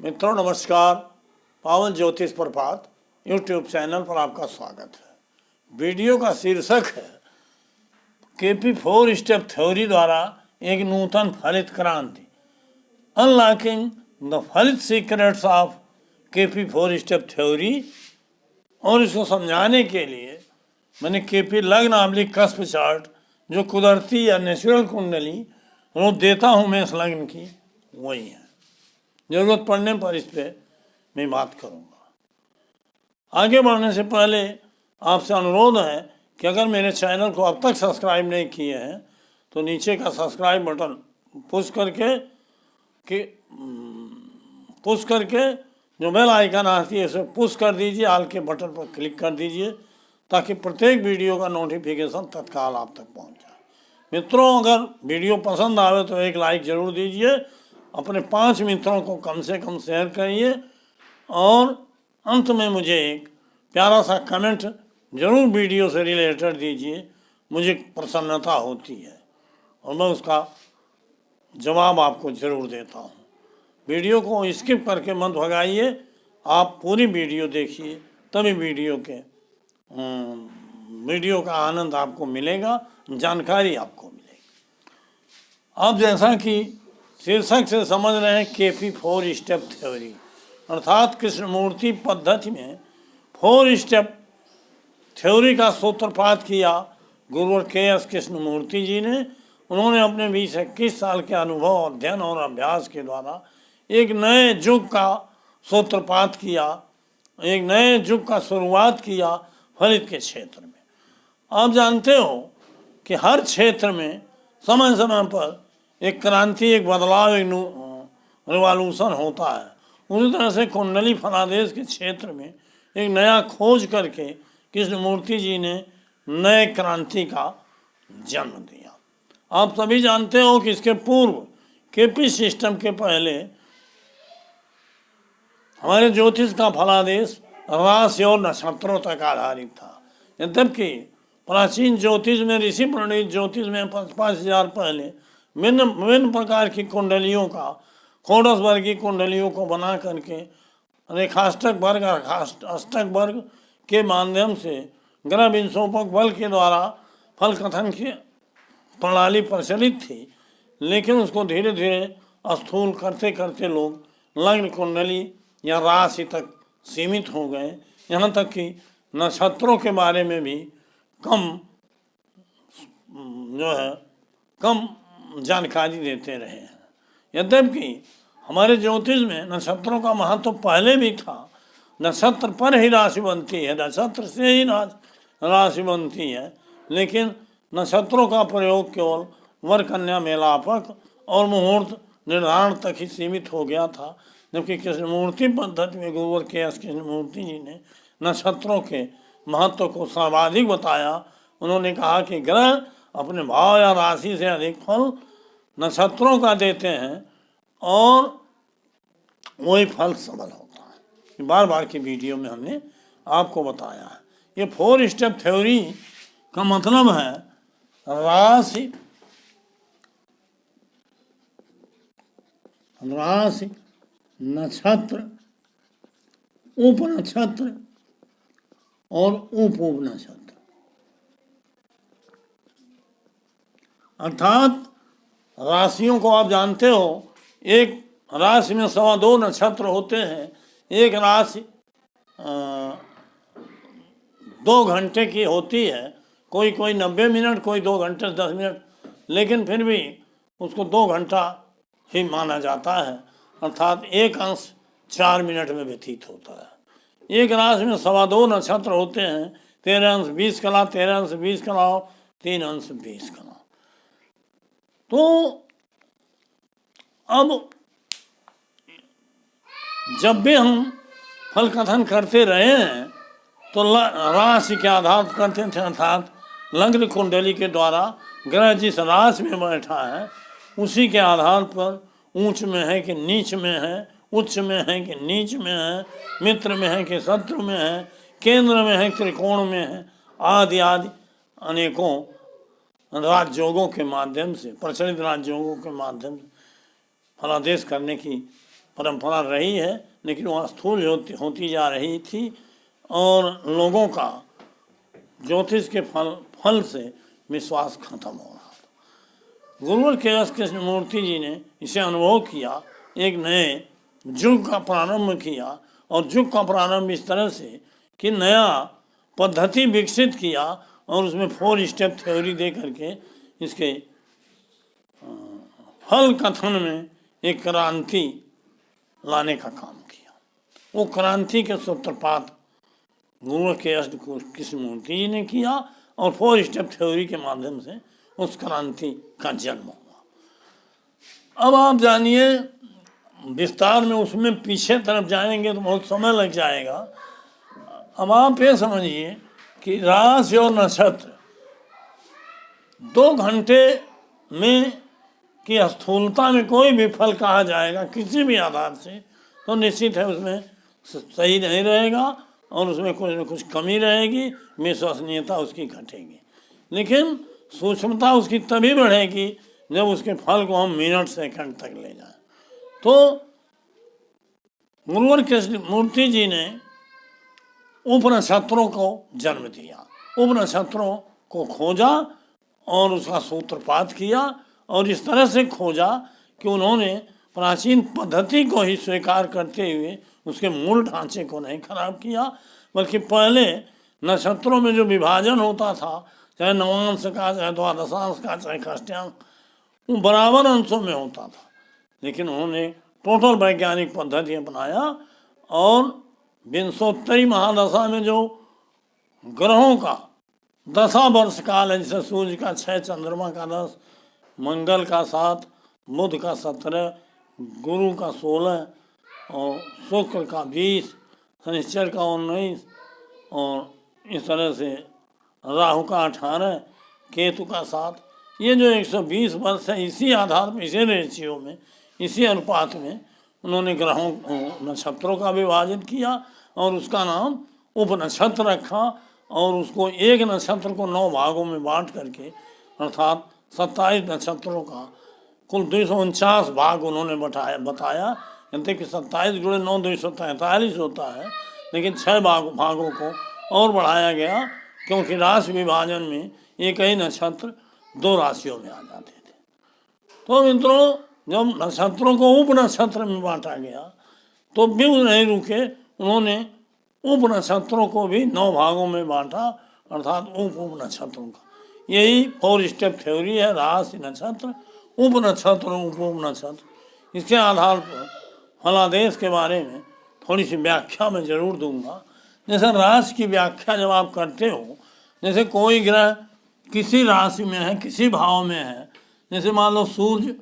मित्रों नमस्कार। पावन ज्योतिष प्रभात यूट्यूब चैनल पर आपका स्वागत है। वीडियो का शीर्षक है केपी 4 स्टेप थ्योरी द्वारा एक नूतन फलित क्रांति, अनलॉकिंग द फलित secrets of KP 4 step theory. और इसको समझाने के लिए मैंने केपी लग्न आमलिक कस्प चार्ट, जो कुदरती या नेचुरल कुंडली रोज देता हूँ मैं इस लग्न की, वही है। जरूरत पड़ने पर इस पर मैं बात करूँगा। आगे बढ़ने से पहले आपसे अनुरोध है कि अगर मेरे चैनल को अब तक सब्सक्राइब नहीं किए हैं तो नीचे का सब्सक्राइब बटन पुश करके जो बेल आइकन आती है उसे पुश कर दीजिए, ऑल के बटन पर क्लिक कर दीजिए ताकि प्रत्येक वीडियो का नोटिफिकेशन तत्काल आप तक पहुंच जाए। मित्रों, अगर वीडियो पसंद आवे तो एक लाइक ज़रूर दीजिए, अपने 5 मित्रों को कम से कम शेयर करिए और अंत में मुझे एक प्यारा सा कमेंट जरूर वीडियो से रिलेटेड दीजिए। मुझे प्रसन्नता होती है और मैं उसका जवाब आपको ज़रूर देता हूँ। वीडियो को स्किप करके मत भगाइए, आप पूरी वीडियो देखिए, तभी वीडियो का आनंद आपको मिलेगा, जानकारी आपको मिलेगी। अब जैसा कि शीर्षक से समझ रहे हैं केपी 4 स्टेप थ्योरी, अर्थात कृष्णमूर्ति पद्धति में 4 स्टेप थ्योरी का सूत्रपात किया गुरुवर के.एस. कृष्णमूर्ति जी ने। उन्होंने अपने 20-21 साल के अनुभव, अध्ययन और अभ्यास के द्वारा एक नए युग का सूत्रपात किया, एक नए युग का शुरुआत किया फलित के क्षेत्र में। आप जानते हो कि हर क्षेत्र में समय समय पर एक क्रांति, एक बदलाव, एक रिवॉल्यूशन होता है। उसी तरह से कुंडली फलादेश के क्षेत्र में एक नया खोज करके कृष्णमूर्ति जी ने नए क्रांति का जन्म दिया। आप सभी जानते हो कि इसके पूर्व केपी सिस्टम के पहले हमारे ज्योतिष का फलादेश राशि और नक्षत्रों तक आधारित था। यद्यपि प्राचीन ज्योतिष में, ऋषि प्रणीत ज्योतिष में 5,000 पहले विभिन्न प्रकार की कुंडलियों का, षोडश वर्ग की कुंडलियों को बना करके रेखाष्टक वर्ग और अष्टक वर्ग के माध्यम से ग्रह विंशोपक बल के द्वारा फल कथन की प्रणाली प्रचलित थी। लेकिन उसको धीरे धीरे स्थूल करते करते लोग लग्न कुंडली या राशि तक सीमित हो गए, यहाँ तक कि नक्षत्रों के बारे में भी कम जानकारी देते रहे हैं। यद्यपि हमारे ज्योतिष में नक्षत्रों का महत्व तो पहले भी था। नक्षत्र पर ही राशि बनती है, नक्षत्र से ही राशि बनती है, लेकिन नक्षत्रों का प्रयोग केवल वर कन्या मेलापक और मुहूर्त निर्धारण तक ही सीमित हो गया था। जबकि कृष्णमूर्ति पद्धति में गुरुवर के.एस. कृष्णमूर्ति जी ने नक्षत्रों के महत्व को सर्वाधिक बताया। उन्होंने कहा कि ग्रह अपने भाव या राशि से अधिक फल नक्षत्रों का देते हैं और वही फल सबल होता है। बार बार की वीडियो में हमने आपको बताया है। ये 4 स्टेप थ्योरी का मतलब है राशि, नक्षत्र, उप नक्षत्र और उप नक्षत्र, अर्थात राशियों को आप जानते हो, एक राशि में 2.25 नक्षत्र होते हैं। एक राशि 2 घंटे की होती है, कोई 90 मिनट, कोई 2 घंटे 10 मिनट, लेकिन फिर भी उसको 2 घंटा ही माना जाता है, अर्थात एक अंश 4 मिनट में व्यतीत होता है। एक राशि में 2.25 नक्षत्र होते हैं, 13 अंश 20 कला, 13 अंश 20 कला और 3 अंश 20 कला। तो अब जब भी हम फल कथन करते रहे हैं तो राशि के आधार करते थे, अर्थात लग्न कुंडली के द्वारा ग्रह जिस राशि में बैठा है उसी के आधार पर ऊंच में है कि नीच में है, उच्च में है कि नीच में है, मित्र में है कि शत्रु में है, केंद्र में है, त्रिकोण में है, आदि आदि अनेकों राजयोगों के माध्यम से, प्रचलित राजयोगों के माध्यम से फलादेश करने की परंपरा रही है, लेकिन वह स्थूल होती जा रही थी और लोगों का ज्योतिष के फल से विश्वास खत्म हो रहा था। गुरुवर केएस कृष्णमूर्ति जी ने इसे अनुभव किया, एक नए युग का प्रारंभ किया, और युग का प्रारंभ इस तरह से कि नया पद्धति विकसित किया और उसमें 4 स्टेप थ्योरी दे करके इसके फल कथन में एक क्रांति लाने का काम किया। वो क्रांति के सूत्रपात गुरुवर केएस कृष्णमूर्ति जी ने किया और 4 स्टेप थ्योरी के माध्यम से उस क्रांति का जन्म हुआ। अब आप जानिए, विस्तार में उसमें पीछे तरफ जाएंगे तो बहुत समय लग जाएगा। अब आप ये समझिए कि राशि और नक्षत्र 2 घंटे में की स्थूलता में कोई भी फल कहा जाएगा किसी भी आधार से, तो निश्चित है उसमें सही नहीं रहेगा और उसमें कुछ न कुछ कमी रहेगी, विश्वसनीयता उसकी घटेगी। लेकिन सूक्ष्मता उसकी तभी बढ़ेगी जब उसके फल को हम मिनट सेकंड तक ले जाएं। तो गुरुवर कृष्णमूर्ति जी ने उपनक्षत्रों को जन्म दिया, उपनक्षत्रों को खोजा और उसका सूत्रपात किया, और इस तरह से खोजा कि उन्होंने प्राचीन पद्धति को ही स्वीकार करते हुए उसके मूल ढांचे को नहीं खराब किया, बल्कि पहले नक्षत्रों में जो विभाजन होता था, चाहे नवांश का, चाहे द्वादशांश का, चाहे षष्ठांश, वो बराबर अंशों में होता था। लेकिन उन्होंने टोटल वैज्ञानिक पद्धति अपनाया और विंशोत्तरी महादशा में जो ग्रहों का दशा वर्ष काल है, जैसे सूर्य का 6, चंद्रमा का 10, मंगल का 7, बुध का 17, गुरु का 16 और शुक्र का 20, शनिश्चर का 19 और इस तरह से राहु का 18, केतु का 7, ये जो 120 वर्ष है, इसी आधार पर, इसी रेशियो में, इसी अनुपात में उन्होंने ग्रहों नक्षत्रों का विभाजन किया और उसका नाम उपनक्षत्र रखा और उसको एक नक्षत्र को 9 भागों में बांट करके, अर्थात 27 नक्षत्रों का कुल 249 भाग उन्होंने बताया। कहते कि 27 × 9 243 होता है, लेकिन 6 भागों को और बढ़ाया गया क्योंकि राशि विभाजन में एक ही नक्षत्र 2 राशियों में आ जाते थे। तो मित्रों, जब नक्षत्रों को उपनक्षत्र में बांटा गया तो भी नहीं रुके, उन्होंने उपनक्षत्रों को भी 9 भागों में बांटा, अर्थात उपनक्षत्रों का। यही 4 स्टेप थ्योरी है, राशि, नक्षत्र, उपनक्षत्र, उपनक्षत्र। इसके आधार पर फलादेश के बारे में थोड़ी सी व्याख्या मैं जरूर दूंगा। जैसे राशि की व्याख्या जब आप करते हो, जैसे कोई ग्रह किसी राशि में है, किसी भाव में है, जैसे मान लो सूर्य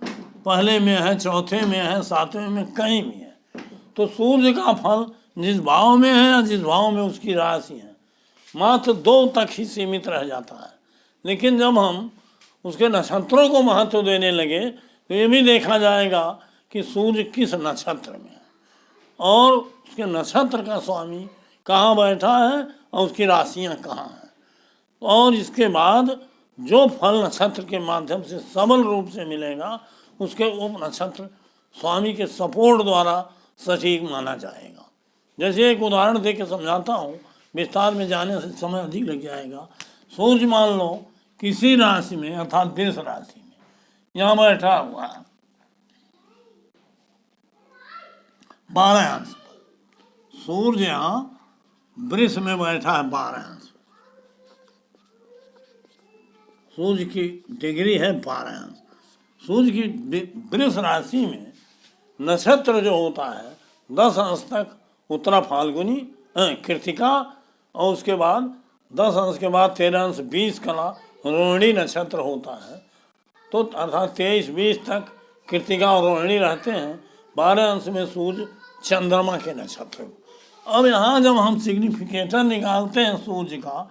पहले में है, चौथे में है, 7वें में, कहीं भी है, तो सूर्य का फल जिस भाव में है या जिस भाव में उसकी राशि है मात्र 2 तक ही सीमित रह जाता है। लेकिन जब हम उसके नक्षत्रों को महत्व देने लगे तो ये भी देखा जाएगा कि सूर्य किस नक्षत्र में है और उसके नक्षत्र का स्वामी कहाँ बैठा है और उसकी राशियाँ कहाँ हैं, और इसके बाद जो फल नक्षत्र के माध्यम से सबल रूप से मिलेगा उसके उप नक्षत्र स्वामी के सपोर्ट द्वारा सटीक माना जाएगा। जैसे एक उदाहरण दे के समझाता हूँ, विस्तार में जाने से समय अधिक लग जाएगा। सूर्य मान लो किसी राशि में, अर्थात 10 राशि में यहाँ बैठा हुआ है 12 अंश पर। सूर्य यहाँ वृष में बैठा है 12 अंश, सूर्य की डिग्री है 12 अंश। सूर्य की वृष राशि में नक्षत्र जो होता है 10 अंश तक उत्तरा फाल्गुनी कृतिका, और उसके बाद 10 अंश के बाद 13 अंश 20 कला रोहिणी नक्षत्र होता है। तो अर्थात 23-20 तक कृतिका और रोहिणी रहते हैं। 12 अंश में सूर्य चंद्रमा के नक्षत्र। अब यहाँ जब हम सिग्निफिकेटर निकालते हैं सूर्य का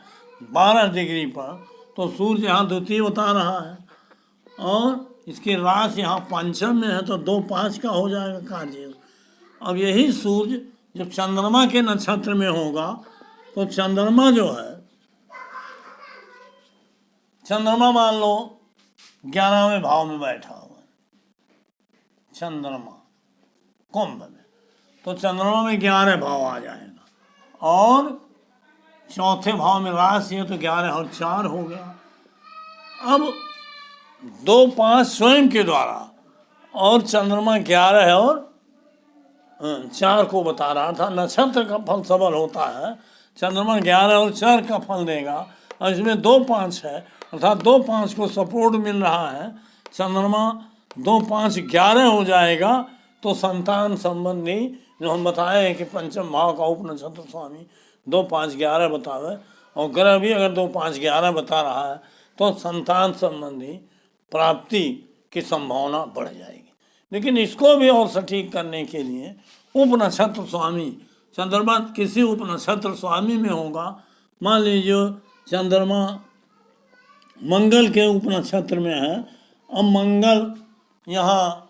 12 डिग्री पर, तो सूर्य यहाँ द्वितीय बता रहा है और इसकी राशि यहाँ पंचम में है, तो 2-5 का हो जाएगा कार्य। अब यही सूर्य जब चंद्रमा के नक्षत्र में होगा तो चंद्रमा जो है, चंद्रमा मान लो 11वें भाव में बैठा हुआ है चंद्रमा, कुंभ में, तो चंद्रमा में 11 भाव आ जाएगा, और चौथे भाव में राशि है तो 11 और 4 हो गया। अब 2 5 स्वयं के द्वारा, और चंद्रमा 11 और 4 को बता रहा था। नक्षत्र का फल सबल होता है, चंद्रमा 11 और 4 का फल देगा, और इसमें 2 5 है, अर्थात 2 5 को सपोर्ट मिल रहा है। चंद्रमा 2 5 11 हो जाएगा तो संतान संबंधी जो हम बताए हैं कि पंचम भाव का उपनक्षत्र स्वामी 2 5 11 बतावे, और ग्रह भी अगर 2 5 11 बता रहा है तो संतान संबंधी प्राप्ति की संभावना बढ़ जाएगी। लेकिन इसको भी और सटीक करने के लिए उपनक्षत्र स्वामी, चंद्रमा किसी उपनक्षत्र स्वामी में होगा, मान लीजिए चंद्रमा मंगल के उपनक्षत्र में है, अब मंगल यहाँ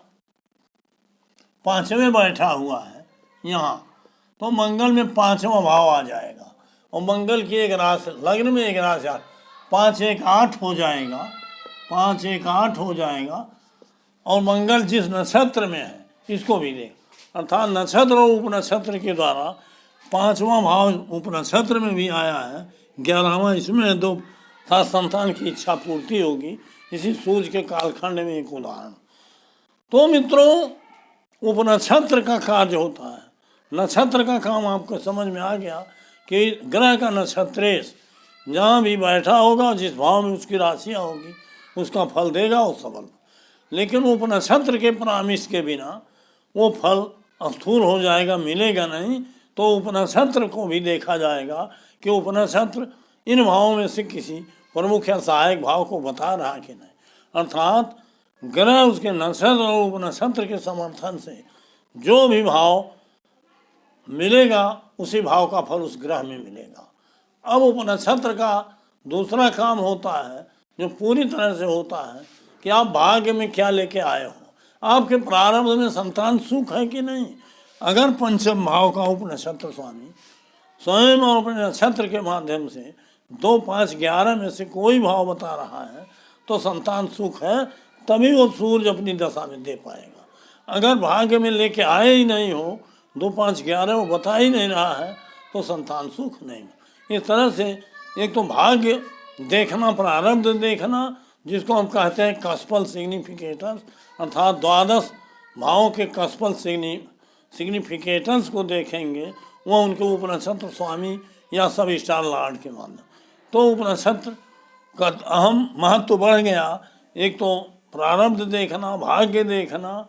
5वें बैठा हुआ है यहाँ, तो मंगल में 5वां भाव आ जाएगा, और मंगल की एक राशि लग्न में एक राशि 5 1 8 हो जाएगा, 5 1 8 हो जाएगा। और मंगल जिस नक्षत्र में है इसको भी देख, अर्थात नक्षत्र और उपनक्षत्र के द्वारा 5वां भाव उपनक्षत्र में भी आया है, 11वां इसमें है, 2 था संतान की इच्छा पूर्ति होगी। इसी सूर्य के कालखंड में एक उदाहरण। तो मित्रों, उपनक्षत्र का कार्य होता है, नक्षत्र का काम आपको समझ में आ गया कि ग्रह का नक्षत्रेश जहाँ भी बैठा होगा, जिस भाव में उसकी राशियाँ होगी उसका फल देगा वो सबल। लेकिन उपनक्षत्र के परामर्श के बिना वो फल स्थूल हो जाएगा, मिलेगा नहीं। तो उपनक्षत्र को भी देखा जाएगा कि उपनक्षत्र इन भावों में से किसी प्रमुख या सहायक भाव को बता रहा कि नहीं, अर्थात ग्रह उसके नक्षत्र और उपनक्षत्र के समर्थन से जो भी भाव मिलेगा उसी भाव का फल उस ग्रह में मिलेगा। अब उपनक्षत्र का दूसरा काम होता है जो पूरी तरह से होता है कि आप भाग्य में क्या लेके आए हो, आपके प्रारंभ में संतान सुख है कि नहीं। अगर पंचम भाव का उपनक्षत्र स्वामी स्वयं और अपने नक्षत्र के माध्यम से 2 5 11 में से कोई भाव बता रहा है तो संतान सुख है, तभी वो सूर्य अपनी दशा में दे पाएगा। अगर भाग्य में लेके आए ही नहीं हो, 2 5 11 वो बता ही नहीं रहा है तो संतान सुख नहीं। इस तरह से एक तो भाग्य देखना, प्रारब्ध देखना, जिसको हम कहते हैं कस्पल सिग्निफिकेटर्स, अर्थात 12 भावों के कस्पल सिग्निफिकेटर्स को देखेंगे, वह उनके उपनक्षत्र स्वामी या सब स्टार लॉर्ड के माध्यम। तो उपनक्षत्र का अहम महत्व बढ़ गया। एक तो प्रारब्ध देखना, भाग्य देखना,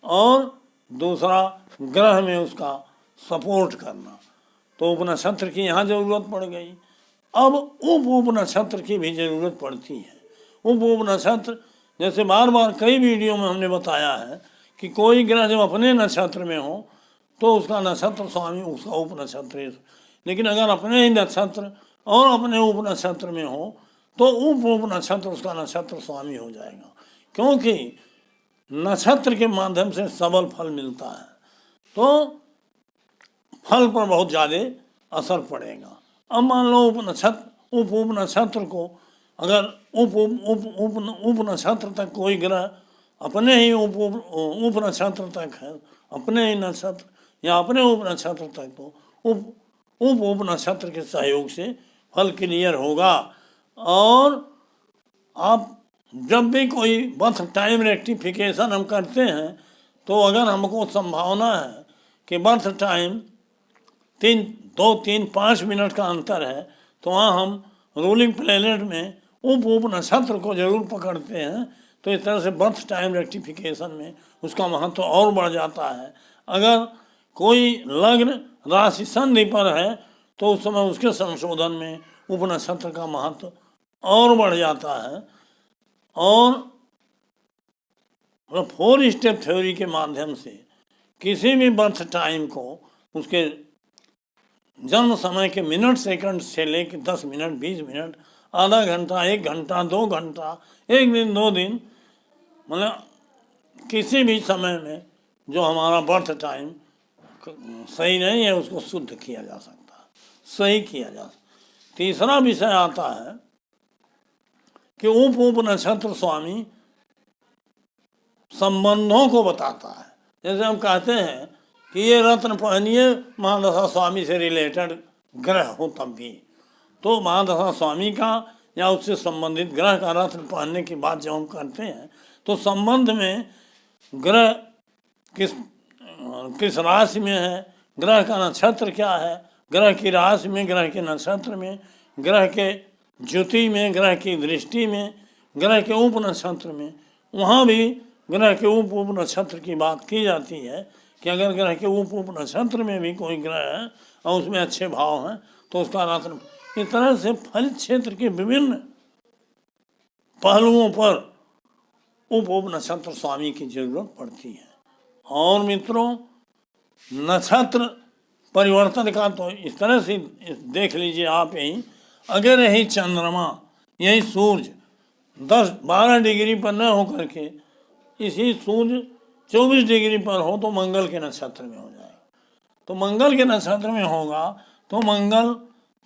और दूसरा ग्रह में उसका सपोर्ट करना। तो उपनक्षत्र की यहाँ ज़रूरत पड़ गई। अब उपनक्षत्र की भी ज़रूरत पड़ती है। उपनक्षत्र जैसे बार बार कई वीडियो में हमने बताया है कि कोई ग्रह जब अपने नक्षत्र में हो तो उसका नक्षत्र स्वामी उसका उपनक्षत्र, लेकिन अगर अपने ही नक्षत्र और अपने उपनक्षत्र में हो तो उपनक्षत्र उसका नक्षत्र स्वामी हो जाएगा, क्योंकि नक्षत्र के माध्यम से सबल फल मिलता है, तो फल पर बहुत ज़्यादा असर पड़ेगा। अब मान लो उपनक्षत्र को अगर उपनक्षत्र तक कोई ग्रह अपने ही उपनक्षत्र तक है, अपने ही नक्षत्र या अपने उपनक्षत्र तक, तो उपनक्षत्र के सहयोग से फल क्लियर होगा। और आप जब भी कोई बर्थ टाइम रेक्टिफिकेशन हम करते हैं तो अगर हमको संभावना है कि बर्थ टाइम 2 3 5 मिनट का अंतर है तो वहाँ हम रूलिंग प्लेनेट में उपनक्षत्र को जरूर पकड़ते हैं। तो इस तरह से बर्थ टाइम रेक्टिफिकेशन में उसका महत्व और बढ़ जाता है। अगर कोई लग्न राशि संधि पर है तो उस समय उसके संशोधन में उपनक्षत्र का महत्व और बढ़ जाता है। और 4 स्टेप थ्योरी के माध्यम से किसी भी बर्थ टाइम को उसके जन्म समय के मिनट सेकंड से लेकर 10 मिनट 20 मिनट आधा घंटा 1 घंटा 2 घंटा 1 दिन 2 दिन, मतलब किसी भी समय में जो हमारा बर्थ टाइम सही नहीं है उसको शुद्ध किया जा सकता है, सही किया जा सकता। तीसरा विषय आता है कि उपनक्षत्र स्वामी संबंधों को बताता है। जैसे हम कहते हैं कि ये रत्न पहनिए महादशा स्वामी से रिलेटेड ग्रह हो तब भी, तो महादशा स्वामी का या उससे संबंधित ग्रह का रत्न पहनने की बात जब हम करते हैं तो संबंध में ग्रह किस राशि में है, ग्रह का नक्षत्र क्या है, ग्रह की राशि में, ग्रह के नक्षत्र में, ग्रह के ज्योति में, ग्रह की दृष्टि में, ग्रह के उप नक्षत्र में, वहाँ भी ग्रह के उप नक्षत्र की बात की जाती है कि अगर ग्रह के उप नक्षत्र में भी कोई ग्रह है और उसमें अच्छे भाव हैं तो उसका रत्न। इस तरह से फलित क्षेत्र के विभिन्न पहलुओं पर उप नक्षत्र स्वामी की जरूरत पड़ती है। और मित्रों, नक्षत्र परिवर्तन का तो इस तरह से देख लीजिए आप यही, अगर यही चंद्रमा, यही सूर्य 10-12 डिग्री पर न हो करके इसी सूर्य 24 डिग्री पर हो तो मंगल के नक्षत्र में हो जाएगा। तो मंगल के नक्षत्र में होगा तो मंगल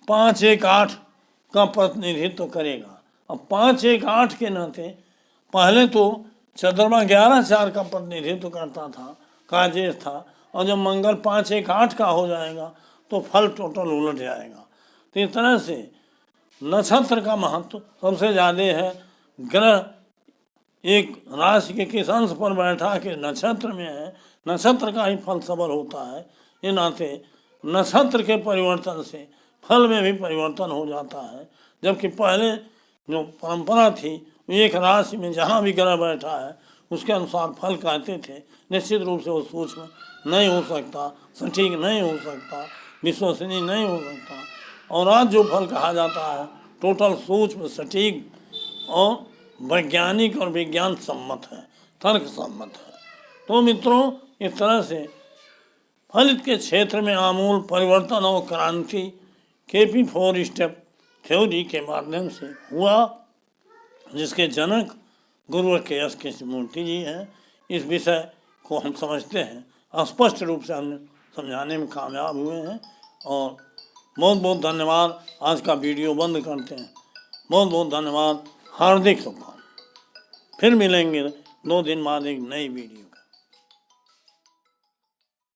5-1-8 का प्रतिनिधित्व करेगा। अब 5-1-8 के नाते पहले तो चंद्रमा 11-4 का प्रतिनिधित्व करता था, काजेश था, और जब मंगल 5-1-8 का हो जाएगा तो फल टोटल उलट जाएगा। तो इस तरह से नक्षत्र का महत्व सबसे ज़्यादा है। ग्रह एक राशि के किस अंश पर बैठा के नक्षत्र में है, नक्षत्र का ही फल सबल होता है। ये नाते नक्षत्र के परिवर्तन से फल में भी परिवर्तन हो जाता है। जबकि पहले जो परंपरा थी एक राशि में जहाँ भी ग्रह बैठा है उसके अनुसार फल कहते थे। निश्चित रूप से वो सूक्ष्म नहीं हो सकता, सटीक नहीं हो सकता, विश्वसनीय नहीं हो सकता। और आज जो फल कहा जाता है टोटल सूक्ष्म, सटीक और वैज्ञानिक और विज्ञान सम्मत है, तर्क सम्मत है। तो मित्रों, इस तरह से फलित के क्षेत्र में आमूल परिवर्तन और क्रांति केपी 4 स्टेप थ्योरी के माध्यम से हुआ, जिसके जनक गुरुवर के.एस. कृष्णमूर्ति जी हैं। इस विषय को हम समझते हैं, स्पष्ट रूप से हम समझाने में कामयाब हुए हैं। और बहुत बहुत धन्यवाद। आज का वीडियो बंद करते हैं। बहुत बहुत धन्यवाद, हार्दिक शुभकामनाएं। फिर मिलेंगे 2 दिन बाद एक नई वीडियो।